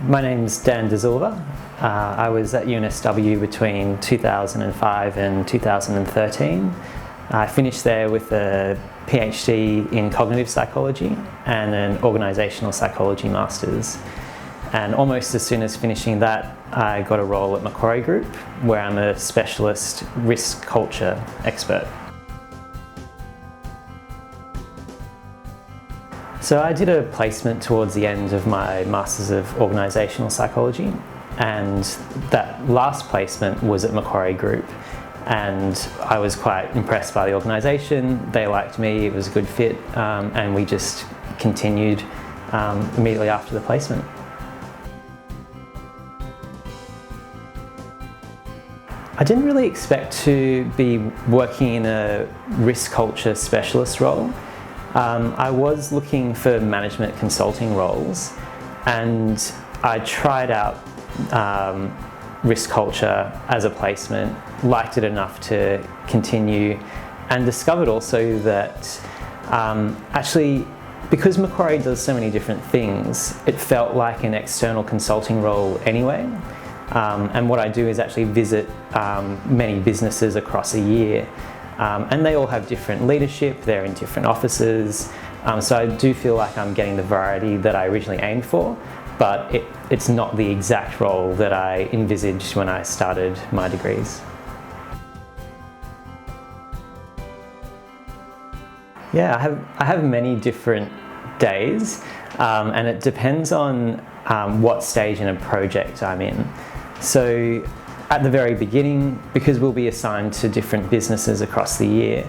My name's Dan De Silva. I was at UNSW between 2005 and 2013. I finished there with a PhD in cognitive psychology and an organisational psychology master's. And almost as soon as finishing that, I got a role at Macquarie Group, where I'm a specialist risk culture expert. So I did a placement towards the end of my Masters of Organisational Psychology, and that last placement was at Macquarie Group, and I was quite impressed by the organisation. They liked me, it was a good fit, and we just continued immediately after the placement. I didn't really expect to be working in a risk culture specialist role. I was looking for management consulting roles, and I tried out risk culture as a placement, liked it enough to continue, and discovered also that actually, because Macquarie does so many different things, it felt like an external consulting role anyway. And what I do is actually visit many businesses across a year. And they all have different leadership, they're in different offices, so I do feel like I'm getting the variety that I originally aimed for, but it's not the exact role that I envisaged when I started my degrees. Yeah, I have many different days, and it depends on what stage in a project I'm in. So at the very beginning, because we'll be assigned to different businesses across the year,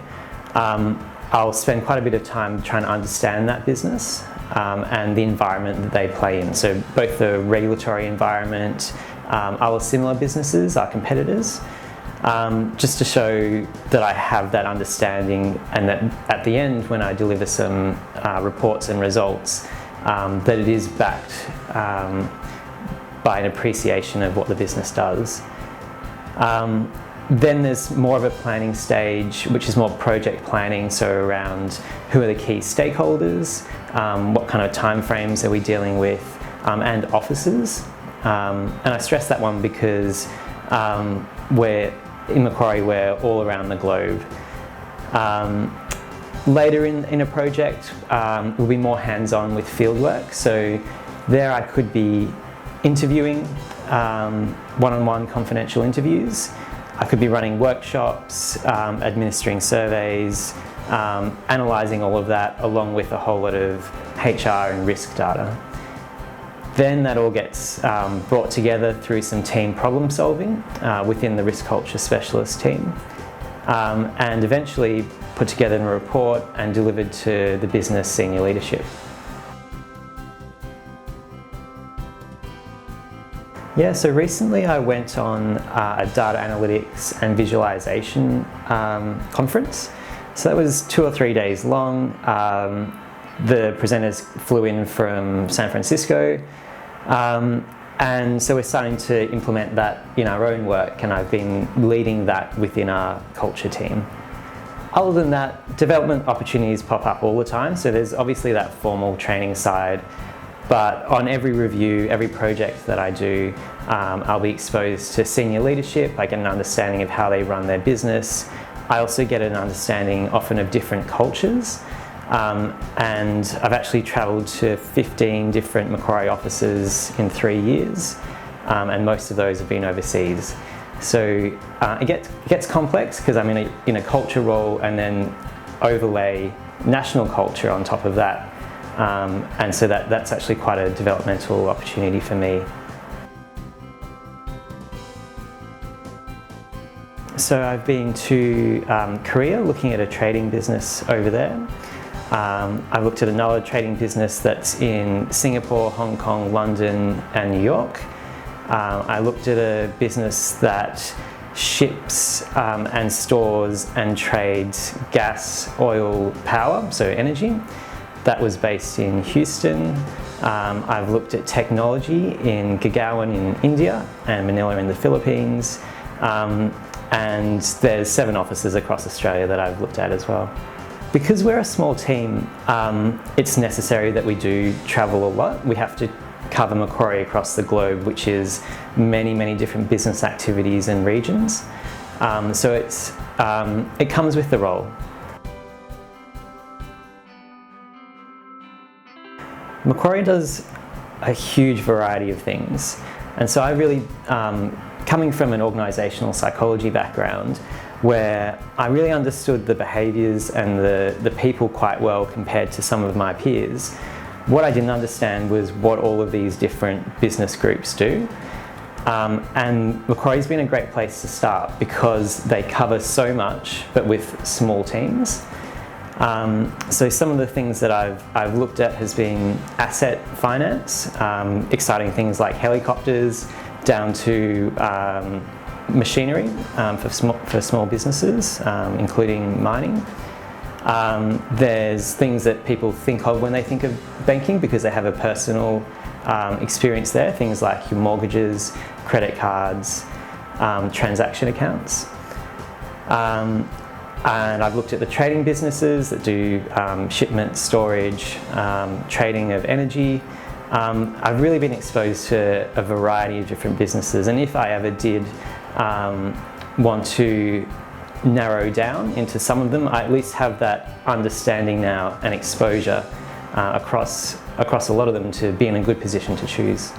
I'll spend quite a bit of time trying to understand that business and the environment that they play in. So both the regulatory environment, our similar businesses, our competitors, just to show that I have that understanding, and that at the end when I deliver some reports and results, that it is backed by an appreciation of what the business does. Then there's more of a planning stage, which is more project planning, so around who are the key stakeholders, what kind of timeframes are we dealing with, and offices. And I stress that one because we're in Macquarie, we're all around the globe. Later in a project, we'll be more hands-on with fieldwork, so there I could be interviewing, one-on-one confidential interviews. I could be running workshops, administering surveys, analysing all of that along with a whole lot of HR and risk data. Then that all gets brought together through some team problem solving within the risk culture specialist team, and eventually put together in a report and delivered to the business senior leadership. Yeah, so recently I went on a data analytics and visualization conference. So that was 2 or 3 days long. The presenters flew in from San Francisco, and so we're starting to implement that in our own work, and I've been leading that within our culture team. Other than that, development opportunities pop up all the time, so there's obviously that formal training side. But on every review, every project that I do, I'll be exposed to senior leadership. I get an understanding of how they run their business. I also get an understanding often of different cultures. And I've actually travelled to 15 different Macquarie offices in 3 years, and most of those have been overseas. So it gets complex because I'm in a culture role, and then overlay national culture on top of that. And so that's actually quite a developmental opportunity for me. So I've been to Korea looking at a trading business over there. I've looked at another trading business that's in Singapore, Hong Kong, London and New York. I looked at a business that ships and stores and trades gas, oil, power, so energy. That was based in Houston. I've looked at technology in Gurgaon in India and Manila in the Philippines. And there's 7 offices across Australia that I've looked at as well. Because we're a small team, it's necessary that we do travel a lot. We have to cover Macquarie across the globe, which is many different business activities and regions. So it comes with the role. Macquarie does a huge variety of things, and so I really, coming from an organisational psychology background, where I really understood the behaviours and the people quite well compared to some of my peers, what I didn't understand was what all of these different business groups do. And Macquarie's been a great place to start because they cover so much, but with small teams. So some of the things that I've looked at has been asset finance, exciting things like helicopters, down to machinery for small businesses, including mining. There's things that people think of when they think of banking because they have a personal experience there, things like your mortgages, credit cards, transaction accounts. And I've looked at the trading businesses that do shipment, storage, trading of energy. I've really been exposed to a variety of different businesses, and if I ever did want to narrow down into some of them, I at least have that understanding now and exposure across a lot of them to be in a good position to choose.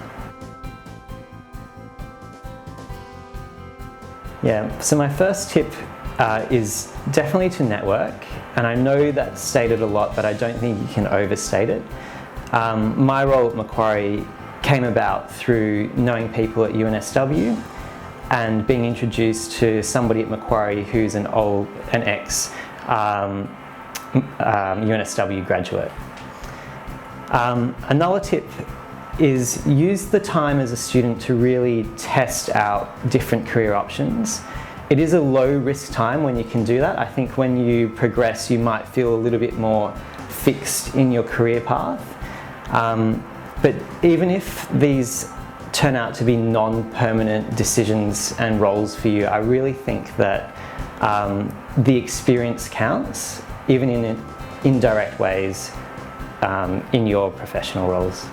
Yeah, so my first tip is definitely to network, and I know that's stated a lot, but I don't think you can overstate it. My role at Macquarie came about through knowing people at UNSW and being introduced to somebody at Macquarie who's an ex UNSW graduate. Another tip is use the time as a student to really test out different career options. It is a low risk time when you can do that. I think when you progress, you might feel a little bit more fixed in your career path. But even if these turn out to be non-permanent decisions and roles for you, I really think that the experience counts, even in indirect ways, in your professional roles.